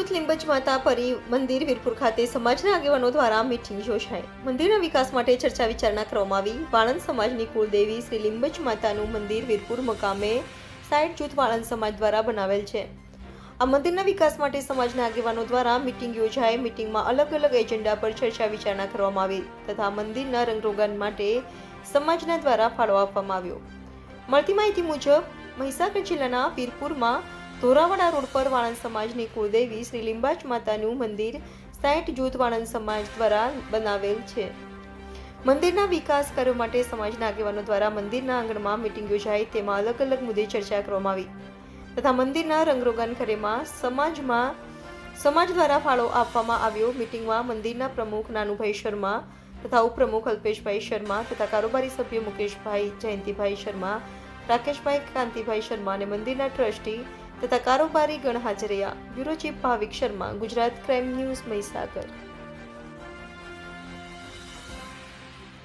જૂથ લીંબચ માતા પરી મંદિર વીરપુર ખાતે સમાજના આગેવાનો દ્વારા મીટિંગ યોજાઈ. મંદિરના વિકાસ માટે ચર્ચા વિચારણા કરવામાં આવી. વાળંદ સમાજની કુળદેવી શ્રી લીંબચ માતાનું મંદિર વીરપુર મુકામે 60 જૂથ વાળંદ સમાજ દ્વારા બનાવેલ છે. આ મંદિરના વિકાસ માટે સમાજના આગેવાનો દ્વારા મીટિંગ યોજાઈ. મીટિંગમાં અલગ અલગ એજન્ડા પર ચર્ચા વિચારણા કરવામાં આવી તથા મંદિરના રંગરોગાન માટે સમાજના દ્વારા ફાળો આપવામાં આવ્યો. મળતી માહિતી મુજબ મહીસાગર જિલ્લાના વીરપુરમાં ધોરાવાડા રોડ પર વાળંદ સમાજની કુળદેવી શ્રી લીંબાચ માતાનું મંદિર 60 જૂથ વાળંદ સમાજ દ્વારા બનાવેલ છે. મંદિરના વિકાસ કાર્યો માટે સમાજના આગેવાનો દ્વારા મંદિરના આંગણમાં મીટિંગ યોજાઈ. તેમાં અલગ અલગ મુદ્દે ચર્ચા કરવામાં આવી તથા મંદિરના રંગરોગાન કાર્યમાં સમાજ દ્વારા ફાળો આપવામાં આવ્યો. મીટિંગમાં મંદિરના પ્રમુખ નાનુભાઈ શર્મા તથા ઉપપ્રમુખ અલ્પેશભાઈ શર્મા તથા કારોબારી સભ્ય મુકેશભાઈ જયંતિભાઈ શર્મા, રાકેશભાઈ કાંતિભાઈ શર્મા અને મંદિરના ટ્રસ્ટી તથા કારોબારી ગણ હાજર રહ્યા. બ્યુરો ચીફ ભાવિક શર્મા, ગુજરાત ક્રાઇમ ન્યૂઝ, મહીસાગર.